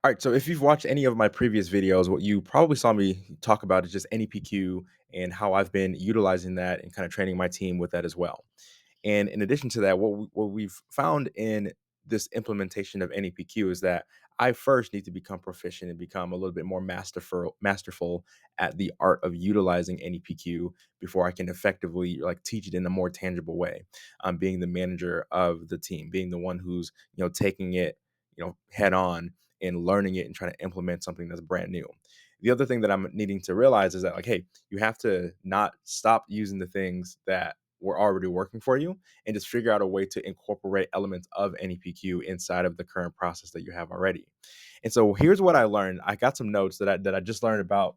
All right, so if you've watched any of my previous videos, what you probably saw me talk about is just NEPQ and how I've been utilizing that and kind of training my team with that as well. And in addition to that, what we've found in this implementation of NEPQ is that I first need to become proficient and become a little bit more masterful at the art of utilizing NEPQ before I can effectively like teach it in a more tangible way. Being the manager of the team, being the one who's taking it head on and learning it and trying to implement something that's brand new. The other thing that I'm needing to realize is that like, hey, you have to not stop using the things that were already working for you and just figure out a way to incorporate elements of NEPQ inside of the current process that you have already. And so here's what I learned. I got some notes that I just learned about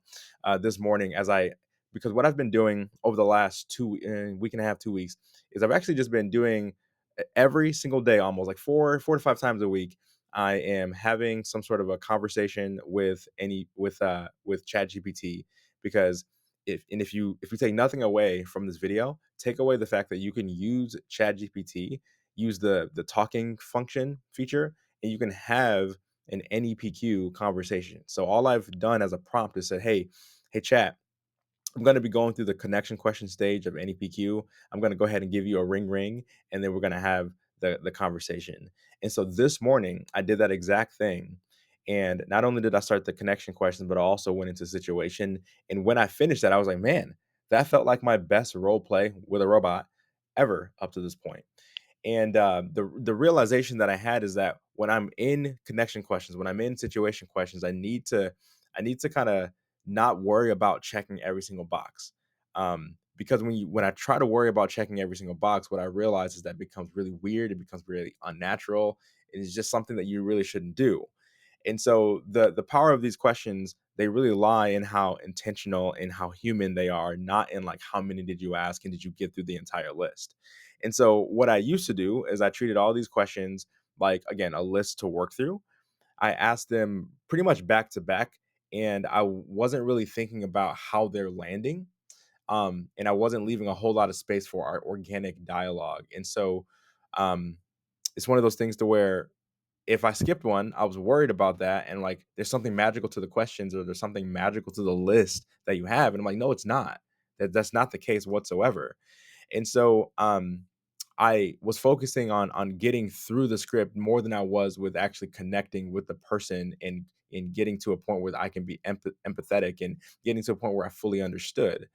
this morning as I because what I've been doing over the last week and a half, 2 weeks is I've actually just been doing every single day, almost like four to five times a week. I am having some sort of a conversation with ChatGPT because if you take nothing away from this video, take away the fact that you can use ChatGPT, use the talking function feature, and you can have an NEPQ conversation. So all I've done as a prompt is said, hey, chat, I'm going to be going through the connection question stage of NEPQ. I'm going to go ahead and give you a ring, and then we're going to have the conversation. And so this morning, I did that exact thing. And not only did I start the connection questions, but I also went into situation. And when I finished that, I was like, man, that felt like my best role play with a robot ever up to this point. And the realization that I had is that when I'm in connection questions, when I'm in situation questions, I need to kind of not worry about checking every single box. Because when I try to worry about checking every single box, what I realize is that it becomes really weird. It becomes really unnatural. It is just something that you really shouldn't do. And so the power of these questions, they really lie in how intentional and how human they are, not in like how many did you ask and did you get through the entire list. And so what I used to do is I treated all these questions like again a list to work through. I asked them pretty much back to back, and I wasn't really thinking about how they're landing. And I wasn't leaving a whole lot of space for our organic dialogue. And so um, it's one of those things to where if I skipped one, I was worried about that. And like, there's something magical to the questions, or there's something magical to the list that you have. And I'm like, no, it's not. That's not the case whatsoever. And so I was focusing on getting through the script more than I was with actually connecting with the person and getting to a point where I can be empathetic and getting to a point where I fully understood.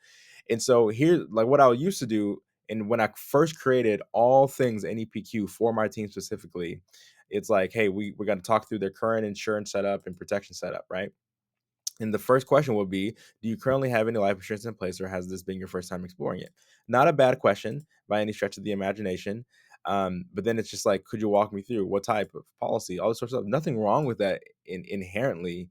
And so here, like what I used to do, and when I first created all things NEPQ for my team specifically, it's like, hey, we're going to talk through their current insurance setup and protection setup, right? And the first question would be, do you currently have any life insurance in place, or has this been your first time exploring it? Not a bad question by any stretch of the imagination. But then it's just like, could you walk me through what type of policy, all this sort of stuff? Nothing wrong with that inherently.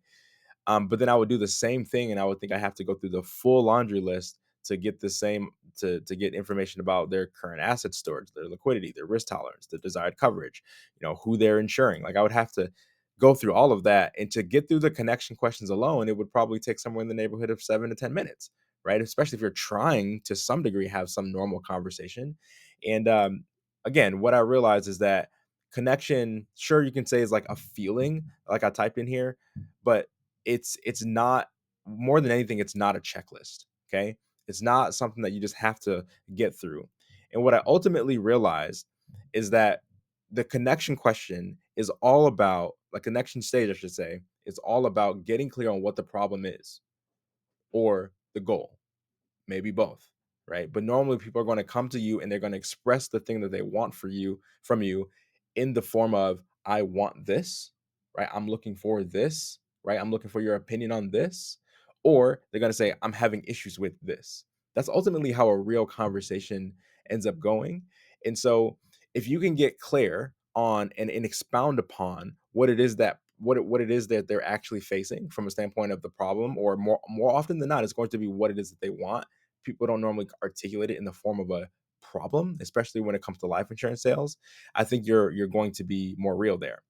But then I would do the same thing, and I would think I have to go through the full laundry list to get the same to get information about their current asset storage, their liquidity, their risk tolerance, the desired coverage, who they're insuring. Like I would have to go through all of that, and to get through the connection questions alone, it would probably take somewhere in the neighborhood of 7 to 10 minutes, right? Especially if you're trying to some degree have some normal conversation. And again, what I realized is that connection, sure, you can say is like a feeling, like I typed in here, but it's not, more than anything, it's not a checklist, okay? It's not something that you just have to get through. And what I ultimately realized is that the connection question is all about, like connection stage I should say, is all about getting clear on what the problem is or the goal, maybe both, right? But normally people are going to come to you and they're going to express the thing that they want for you from you in the form of, I want this, right? I'm looking for this, right? I'm looking for your opinion on this. Or they're going to say, I'm having issues with this. That's ultimately how a real conversation ends up going. And so if you can get clear on and expound upon what it is that they're actually facing from a standpoint of the problem, or more often than not, it's going to be what it is that they want. People don't normally articulate it in the form of a problem, especially when it comes to life insurance sales. I think you're going to be more real there.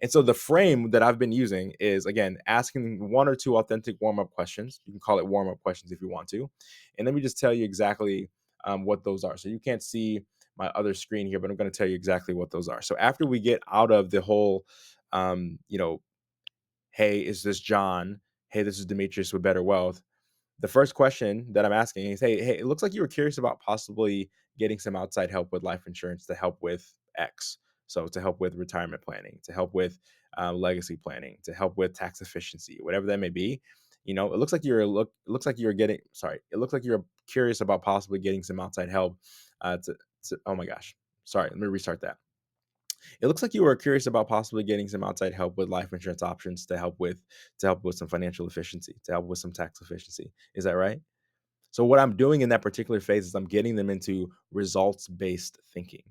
And so the frame that I've been using is again asking one or two authentic warm-up questions. You can call it warm-up questions if you want to. And let me just tell you exactly what those are. So you can't see my other screen here, but I'm going to tell you exactly what those are. So after we get out of the whole um, you know, "Hey, is this John? Hey, this is Demetrius with Better Wealth." The first question that I'm asking is, "Hey, it looks like you were curious about possibly getting some outside help with life insurance to help with X. So to help with retirement planning, to help with legacy planning, to help with tax efficiency, whatever that may be. It looks like it looks like you're getting. Sorry, it looks like you're curious about possibly getting some outside help. Oh my gosh, sorry. Let me restart that. It looks like you were curious about possibly getting some outside help with life insurance options to help with some financial efficiency, to help with some tax efficiency. Is that right? So what I'm doing in that particular phase is I'm getting them into results-based thinking.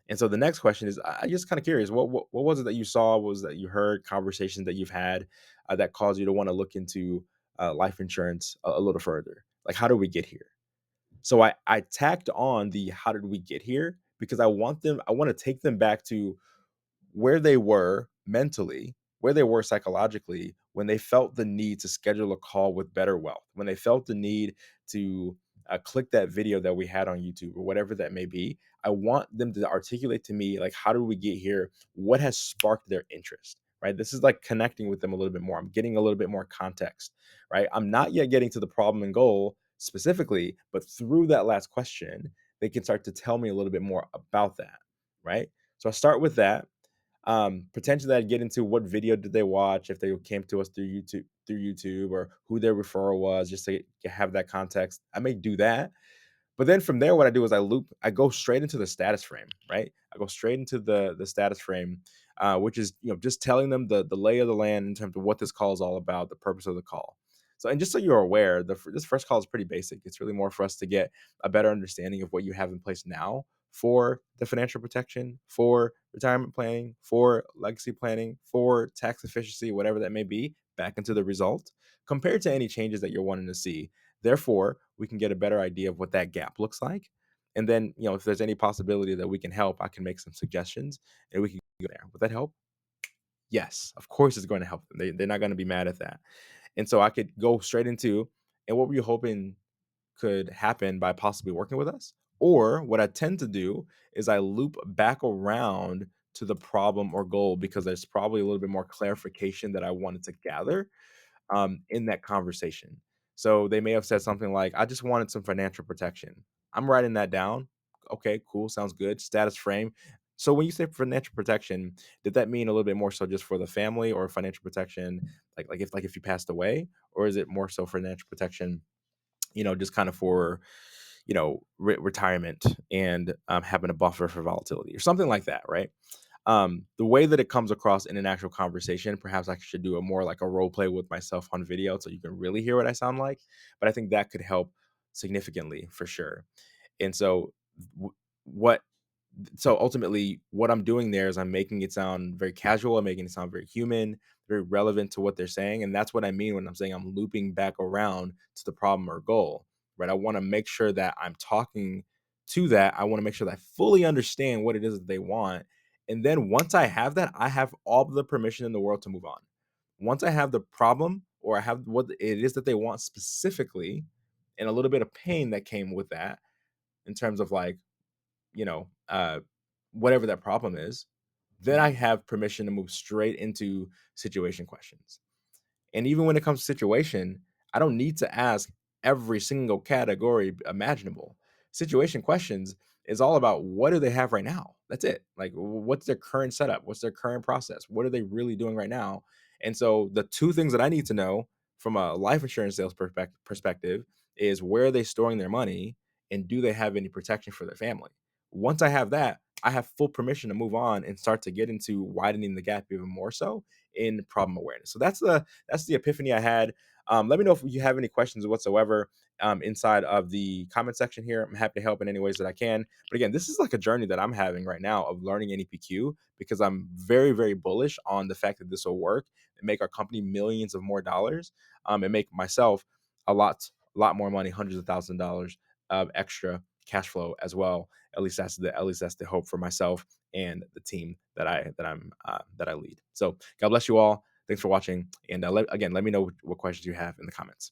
And so the next question is, I just kind of curious, what was it that you saw? What was that you heard? Conversations that you've had that caused you to want to look into life insurance a little further? Like, how did we get here? So I tacked on the how did we get here because I want to take them back to where they were mentally, where they were psychologically when they felt the need to schedule a call with Better Wealth, when they felt the need to click that video that we had on YouTube or whatever that may be. I want them to articulate to me, like, how did we get here? What has sparked their interest? Right. This is like connecting with them a little bit more. I'm getting a little bit more context. Right. I'm not yet getting to the problem and goal specifically, but through that last question, they can start to tell me a little bit more about that. Right. So I start with that. Potentially I'd get into what video did they watch if they came to us through YouTube or who their referral was, just to have that context. I may do that, but then from there, what I do is I go straight into the status frame, right? I go straight into the status frame, which is just telling them the lay of the land in terms of what this call is all about, the purpose of the call. So, and just so you're aware, this first call is pretty basic. It's really more for us to get a better understanding of what you have in place now for the financial protection, for retirement planning, for legacy planning, for tax efficiency, whatever that may be, back into the result, compared to any changes that you're wanting to see. Therefore, we can get a better idea of what that gap looks like. And then, if there's any possibility that we can help, I can make some suggestions and we can go there. Would that help? Yes, of course it's going to help them. They're not going to be mad at that. And so I could go straight into, and what were you hoping could happen by possibly working with us? Or what I tend to do is I loop back around to the problem or goal because there's probably a little bit more clarification that I wanted to gather in that conversation. So they may have said something like, I just wanted some financial protection. I'm writing that down. Okay, cool. Sounds good. Status frame. So when you say financial protection, did that mean a little bit more so just for the family or financial protection, like if you passed away, or is it more so financial protection, just kind of for retirement and having a buffer for volatility or something like that, right? The way that it comes across in an actual conversation, perhaps I should do a more like a role play with myself on video so you can really hear what I sound like. But I think that could help significantly for sure. And so, w- what so ultimately, what I'm doing there is I'm making it sound very casual. I'm making it sound very human, very relevant to what they're saying. And that's what I mean when I'm saying I'm looping back around to the problem or goal, right? I want to make sure that I'm talking to that. I want to make sure that I fully understand what it is that they want. And then once I have that, I have all the permission in the world to move on. Once I have the problem or I have what it is that they want specifically and a little bit of pain that came with that in terms of like, you know, uh, whatever that problem is, then I have permission to move straight into situation questions. And even when it comes to situation, I don't need to ask every single category imaginable. Situation questions is all about what do they have right now? That's it. Like, what's their current setup? What's their current process? What are they really doing right now? And so the two things that I need to know from a life insurance sales perspective is where are they storing their money and do they have any protection for their family? Once I have that, I have full permission to move on and start to get into widening the gap even more so in problem awareness. So that's the epiphany I had. Let me know if you have any questions whatsoever inside of the comment section here. I'm happy to help in any ways that I can. But again, this is like a journey that I'm having right now of learning NEPQ because I'm very, very bullish on the fact that this will work and make our company millions of more dollars and make myself a lot more money, hundreds of thousands of dollars of extra cash flow as well. At least that's the hope for myself and the team that I lead. So God bless you all. Thanks for watching. And again, let me know what questions you have in the comments.